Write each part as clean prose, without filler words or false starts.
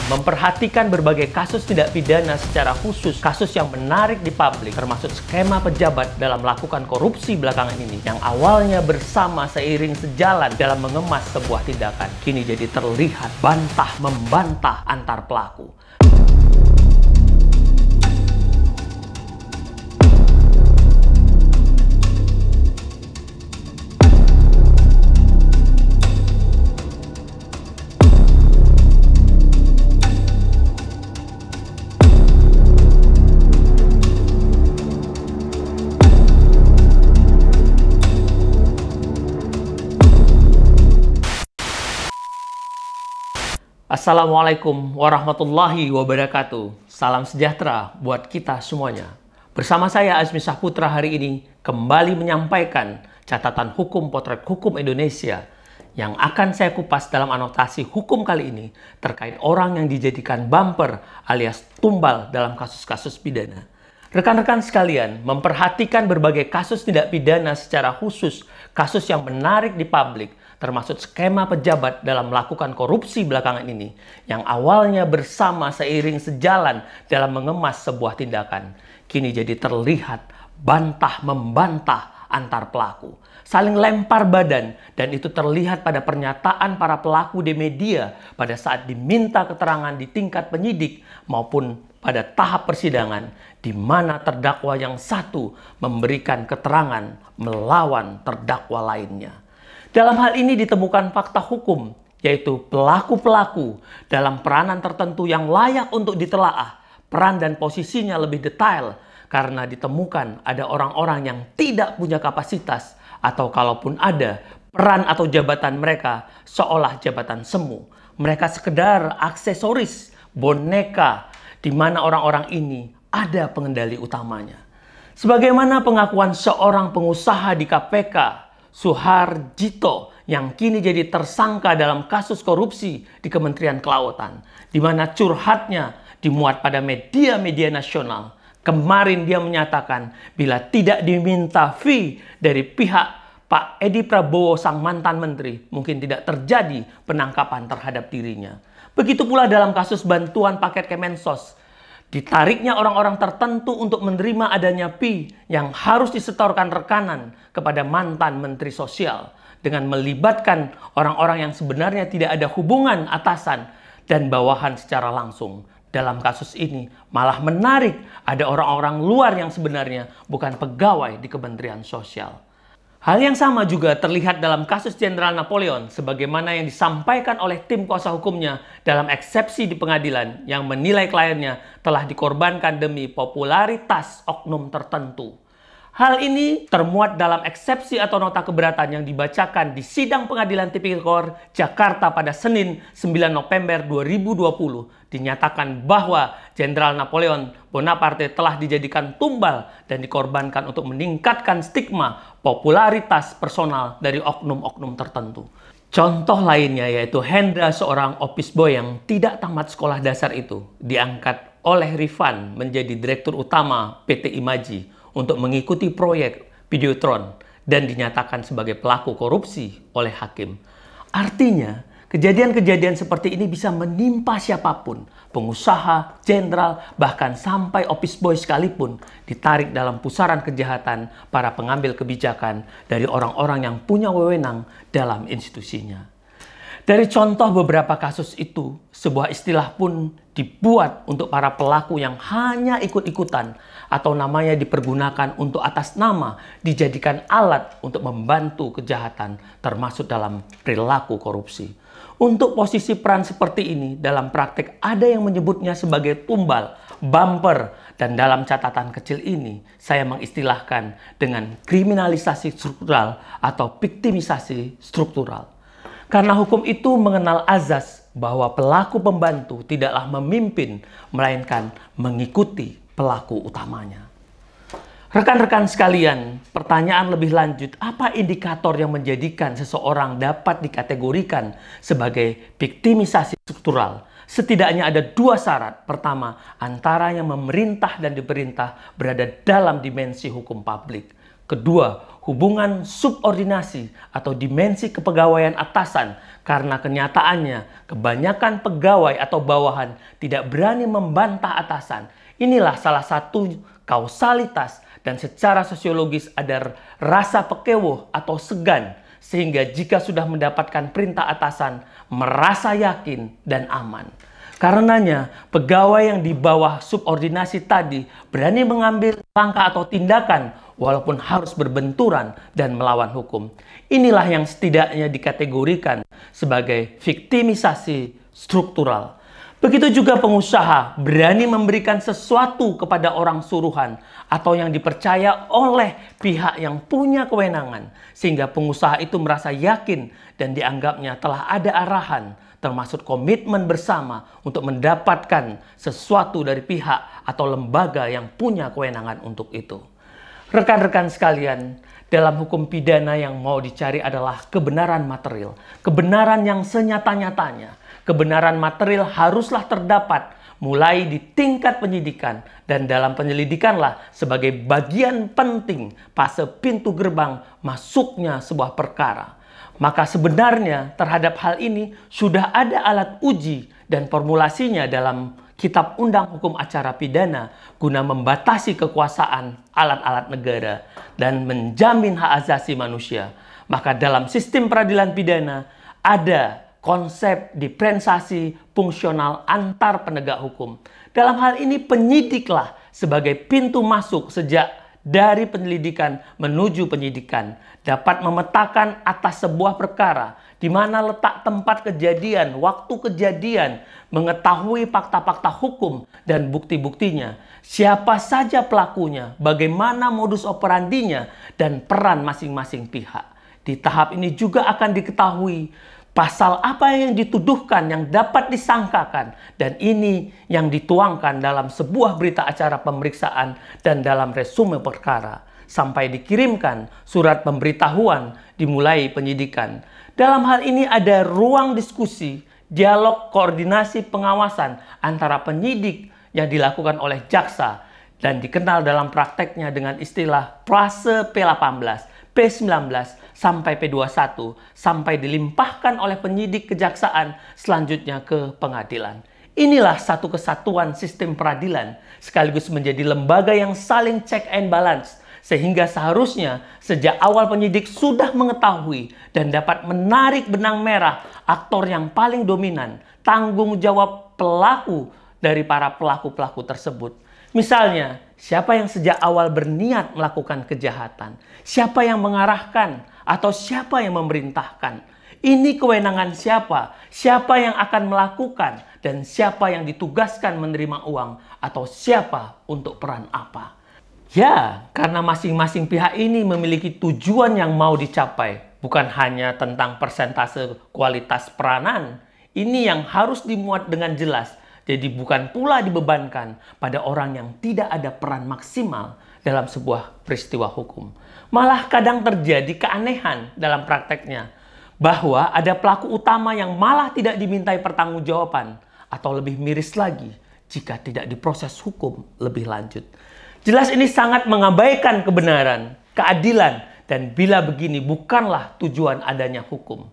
memperhatikan berbagai kasus tindak pidana secara khusus, kasus yang menarik di publik, termasuk skema pejabat dalam melakukan korupsi belakangan ini, yang awalnya bersama seiring sejalan dalam mengemas sebuah tindakan, kini jadi terlihat bantah-membantah antar pelaku. Assalamualaikum warahmatullahi wabarakatuh. Salam sejahtera buat kita semuanya. Bersama saya Azmi Saputra hari ini kembali menyampaikan catatan hukum potret hukum Indonesia yang akan saya kupas dalam anotasi hukum kali ini terkait orang yang dijadikan bumper alias tumbal dalam kasus-kasus pidana. Rekan-rekan sekalian, memperhatikan berbagai kasus tindak pidana secara khusus, kasus yang menarik di publik, termasuk skema pejabat dalam melakukan korupsi belakangan ini, yang awalnya bersama seiring sejalan dalam mengemas sebuah tindakan, kini jadi terlihat bantah-membantah antar pelaku, saling lempar badan, dan itu terlihat pada pernyataan para pelaku di media pada saat diminta keterangan di tingkat penyidik maupun pada tahap persidangan, di mana terdakwa yang satu memberikan keterangan melawan terdakwa lainnya. Dalam hal ini ditemukan fakta hukum, yaitu pelaku-pelaku dalam peranan tertentu yang layak untuk ditelaah. Peran dan posisinya lebih detail karena ditemukan ada orang-orang yang tidak punya kapasitas, atau kalaupun ada, peran atau jabatan mereka seolah jabatan semu. Mereka sekedar aksesoris, boneka, di mana orang-orang ini ada pengendali utamanya. Sebagaimana pengakuan seorang pengusaha di KPK, Suharjito, yang kini jadi tersangka dalam kasus korupsi di Kementerian Kelautan, di mana curhatnya dimuat pada media-media nasional. Kemarin dia menyatakan bila tidak diminta fee dari pihak Pak Edi Prabowo sang mantan menteri, mungkin tidak terjadi penangkapan terhadap dirinya. Begitu pula dalam kasus bantuan paket Kemensos, ditariknya orang-orang tertentu untuk menerima adanya fee yang harus disetorkan rekanan kepada mantan Menteri Sosial dengan melibatkan orang-orang yang sebenarnya tidak ada hubungan atasan dan bawahan secara langsung. Dalam kasus ini malah menarik ada orang-orang luar yang sebenarnya bukan pegawai di Kementerian Sosial. Hal yang sama juga terlihat dalam kasus Jenderal Napoleon, sebagaimana yang disampaikan oleh tim kuasa hukumnya dalam eksepsi di pengadilan yang menilai kliennya telah dikorbankan demi popularitas oknum tertentu. Hal ini termuat dalam eksepsi atau nota keberatan yang dibacakan di Sidang Pengadilan Tipikor Jakarta pada Senin 9 November 2020. Dinyatakan bahwa Jenderal Napoleon Bonaparte telah dijadikan tumbal dan dikorbankan untuk meningkatkan stigma popularitas personal dari oknum-oknum tertentu. Contoh lainnya yaitu Hendra, seorang office boy yang tidak tamat sekolah dasar itu, diangkat oleh Rifan menjadi direktur utama PT Imaji untuk mengikuti proyek Videotron dan dinyatakan sebagai pelaku korupsi oleh hakim. Artinya, kejadian-kejadian seperti ini bisa menimpa siapapun, pengusaha, jenderal, bahkan sampai office boy sekalipun ditarik dalam pusaran kejahatan para pengambil kebijakan dari orang-orang yang punya wewenang dalam institusinya. Dari contoh beberapa kasus itu, sebuah istilah pun dibuat untuk para pelaku yang hanya ikut-ikutan atau namanya dipergunakan untuk atas nama dijadikan alat untuk membantu kejahatan termasuk dalam perilaku korupsi. Untuk posisi peran seperti ini dalam praktik ada yang menyebutnya sebagai tumbal, bumper, dan dalam catatan kecil ini saya mengistilahkan dengan kriminalisasi struktural atau viktimisasi struktural. Karena hukum itu mengenal azas bahwa pelaku pembantu tidaklah memimpin, melainkan mengikuti pelaku utamanya. Rekan-rekan sekalian, pertanyaan lebih lanjut, apa indikator yang menjadikan seseorang dapat dikategorikan sebagai viktimisasi struktural? Setidaknya ada dua syarat. Pertama, antara yang memerintah dan diperintah berada dalam dimensi hukum publik. Kedua, hubungan subordinasi atau dimensi kepegawaian atasan, karena kenyataannya kebanyakan pegawai atau bawahan tidak berani membantah atasan. Inilah salah satu kausalitas, dan secara sosiologis ada rasa pekewoh atau segan, sehingga jika sudah mendapatkan perintah atasan merasa yakin dan aman. Karenanya, pegawai yang di bawah subordinasi tadi berani mengambil langkah atau tindakan walaupun harus berbenturan dan melawan hukum. Inilah yang setidaknya dikategorikan sebagai viktimisasi struktural. Begitu juga pengusaha berani memberikan sesuatu kepada orang suruhan atau yang dipercaya oleh pihak yang punya kewenangan, sehingga pengusaha itu merasa yakin dan dianggapnya telah ada arahan, termasuk komitmen bersama untuk mendapatkan sesuatu dari pihak atau lembaga yang punya kewenangan untuk itu. Rekan-rekan sekalian, dalam hukum pidana yang mau dicari adalah kebenaran material, kebenaran yang senyata-nyatanya. Kebenaran material haruslah terdapat mulai di tingkat penyidikan, dan dalam penyelidikanlah sebagai bagian penting fase pintu gerbang masuknya sebuah perkara. Maka sebenarnya terhadap hal ini sudah ada alat uji dan formulasinya dalam Kitab Undang Hukum Acara Pidana guna membatasi kekuasaan alat-alat negara dan menjamin hak asasi manusia. Maka dalam sistem peradilan pidana ada konsep diferensiasi fungsional antar penegak hukum. Dalam hal ini penyidiklah sebagai pintu masuk sejak dari penyelidikan menuju penyidikan, dapat memetakan atas sebuah perkara di mana letak tempat kejadian, waktu kejadian, mengetahui fakta-fakta hukum dan bukti-buktinya, siapa saja pelakunya, bagaimana modus operandinya, dan peran masing-masing pihak. Di tahap ini juga akan diketahui pasal apa yang dituduhkan yang dapat disangkakan, dan ini yang dituangkan dalam sebuah berita acara pemeriksaan dan dalam resume perkara sampai dikirimkan surat pemberitahuan dimulai penyidikan. Dalam hal ini ada ruang diskusi, dialog, koordinasi, pengawasan antara penyidik yang dilakukan oleh jaksa dan dikenal dalam prakteknya dengan istilah fase P18, P19 sampai P21 sampai dilimpahkan oleh penyidik kejaksaan selanjutnya ke pengadilan. Inilah satu kesatuan sistem peradilan sekaligus menjadi lembaga yang saling check and balance, sehingga seharusnya sejak awal penyidik sudah mengetahui dan dapat menarik benang merah aktor yang paling dominan, tanggung jawab pelaku dari para pelaku-pelaku tersebut. Misalnya, siapa yang sejak awal berniat melakukan kejahatan, siapa yang mengarahkan, atau siapa yang memerintahkan. Ini kewenangan siapa, siapa yang akan melakukan, dan siapa yang ditugaskan menerima uang, atau siapa untuk peran apa. Ya, karena masing-masing pihak ini memiliki tujuan yang mau dicapai, bukan hanya tentang persentase kualitas peranan. Ini yang harus dimuat dengan jelas. Jadi bukan pula dibebankan pada orang yang tidak ada peran maksimal dalam sebuah peristiwa hukum. Malah kadang terjadi keanehan dalam prakteknya, bahwa ada pelaku utama yang malah tidak dimintai pertanggungjawaban, atau lebih miris lagi jika tidak diproses hukum lebih lanjut. Jelas ini sangat mengabaikan kebenaran, keadilan, dan bila begini bukanlah tujuan adanya hukum.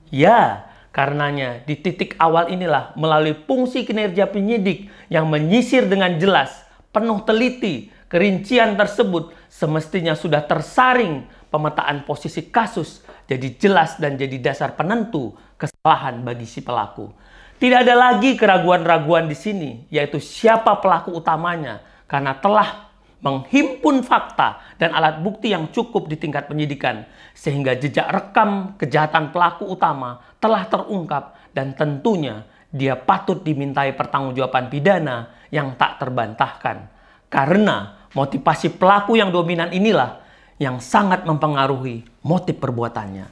Ya, karenanya di titik awal inilah melalui fungsi kinerja penyidik yang menyisir dengan jelas, penuh teliti, kerincian tersebut semestinya sudah tersaring pemetaan posisi kasus jadi jelas dan jadi dasar penentu kesalahan bagi si pelaku. Tidak ada lagi keraguan-raguan di sini, yaitu siapa pelaku utamanya, karena telah menghimpun fakta dan alat bukti yang cukup di tingkat penyidikan, sehingga jejak rekam kejahatan pelaku utama telah terungkap dan tentunya dia patut dimintai pertanggungjawaban pidana yang tak terbantahkan. Karena motivasi pelaku yang dominan inilah yang sangat mempengaruhi motif perbuatannya.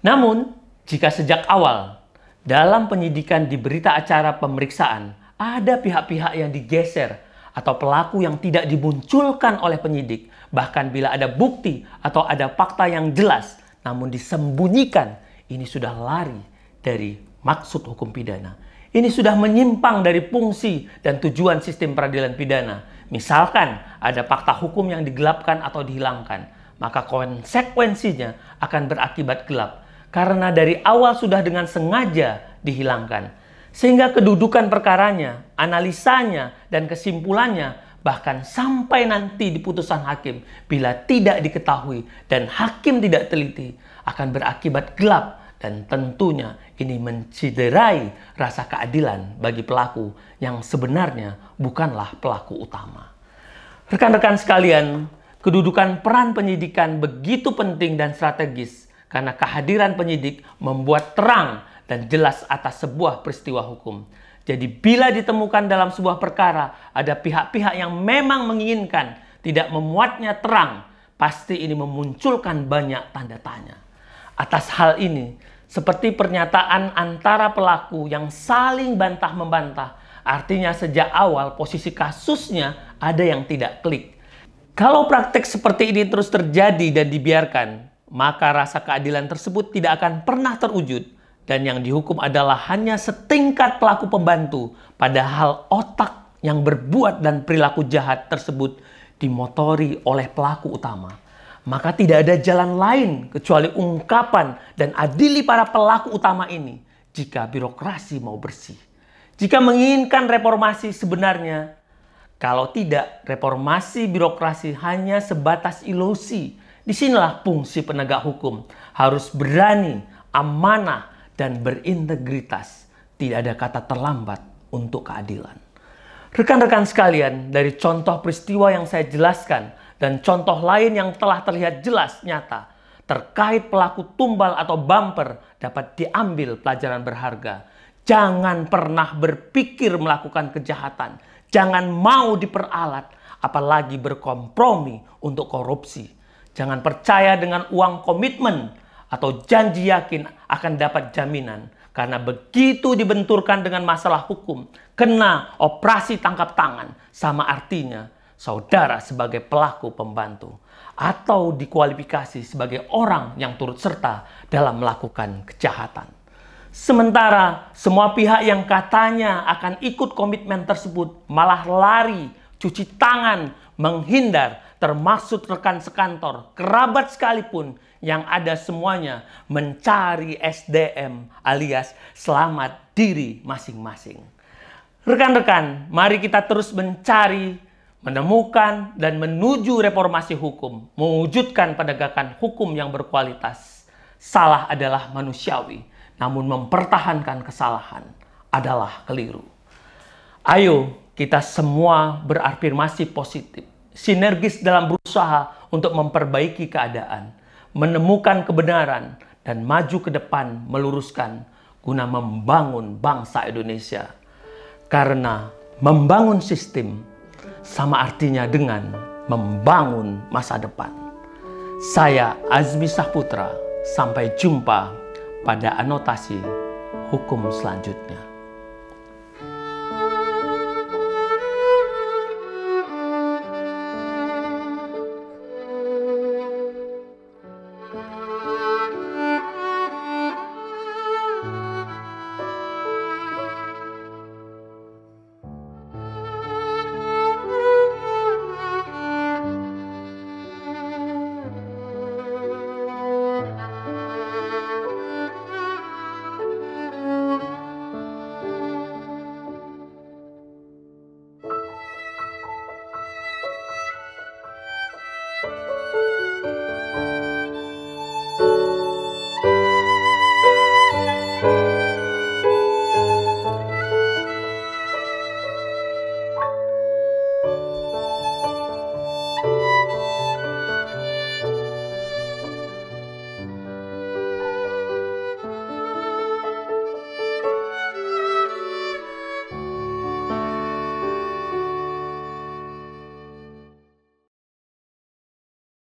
Namun, jika sejak awal dalam penyidikan di berita acara pemeriksaan ada pihak-pihak yang digeser atau pelaku yang tidak dimunculkan oleh penyidik, bahkan bila ada bukti atau ada fakta yang jelas namun disembunyikan, ini sudah lari dari maksud hukum pidana. Ini sudah menyimpang dari fungsi dan tujuan sistem peradilan pidana. Misalkan ada fakta hukum yang digelapkan atau dihilangkan, maka konsekuensinya akan berakibat gelap. Karena dari awal sudah dengan sengaja dihilangkan. Sehingga kedudukan perkaranya, analisanya, dan kesimpulannya, bahkan sampai nanti di putusan hakim, bila tidak diketahui dan hakim tidak teliti, akan berakibat gelap. Dan tentunya ini menciderai rasa keadilan bagi pelaku yang sebenarnya bukanlah pelaku utama. Rekan-rekan sekalian, kedudukan peran penyidikan begitu penting dan strategis karena kehadiran penyidik membuat terang dan jelas atas sebuah peristiwa hukum. Jadi bila ditemukan dalam sebuah perkara ada pihak-pihak yang memang menginginkan tidak memuatnya terang, pasti ini memunculkan banyak tanda tanya. Atas hal ini, seperti pernyataan antara pelaku yang saling bantah-membantah, artinya sejak awal posisi kasusnya ada yang tidak klik. Kalau praktek seperti ini terus terjadi dan dibiarkan, maka rasa keadilan tersebut tidak akan pernah terwujud. Dan yang dihukum adalah hanya setingkat pelaku pembantu, padahal otak yang berbuat dan perilaku jahat tersebut dimotori oleh pelaku utama. Maka tidak ada jalan lain kecuali ungkapan dan adili para pelaku utama ini jika birokrasi mau bersih. Jika menginginkan reformasi sebenarnya, kalau tidak, reformasi birokrasi hanya sebatas ilusi. Disinilah fungsi penegak hukum harus berani, amanah, dan berintegritas. Tidak ada kata terlambat untuk keadilan. Rekan-rekan sekalian, dari contoh peristiwa yang saya jelaskan dan contoh lain yang telah terlihat jelas nyata terkait pelaku tumbal atau bumper dapat diambil pelajaran berharga. Jangan pernah berpikir melakukan kejahatan. Jangan mau diperalat, apalagi berkompromi untuk korupsi. Jangan percaya dengan uang komitmen atau janji yakin akan dapat jaminan. Karena begitu dibenturkan dengan masalah hukum, kena operasi tangkap tangan, sama artinya saudara sebagai pelaku pembantu. Atau dikualifikasi sebagai orang yang turut serta dalam melakukan kejahatan. Sementara semua pihak yang katanya akan ikut komitmen tersebut malah lari, cuci tangan, menghindar, termasuk rekan sekantor, kerabat sekalipun, yang ada semuanya mencari SDM alias selamat diri masing-masing. Rekan-rekan, mari kita terus mencari, menemukan, dan menuju reformasi hukum, mewujudkan penegakan hukum yang berkualitas. Salah adalah manusiawi, namun mempertahankan kesalahan adalah keliru. Ayo kita semua berafirmasi positif, sinergis dalam berusaha untuk memperbaiki keadaan, menemukan kebenaran, dan maju ke depan meluruskan guna membangun bangsa Indonesia. Karena membangun sistem sama artinya dengan membangun masa depan. Saya Azmi Saputra, sampai jumpa pada anotasi hukum selanjutnya.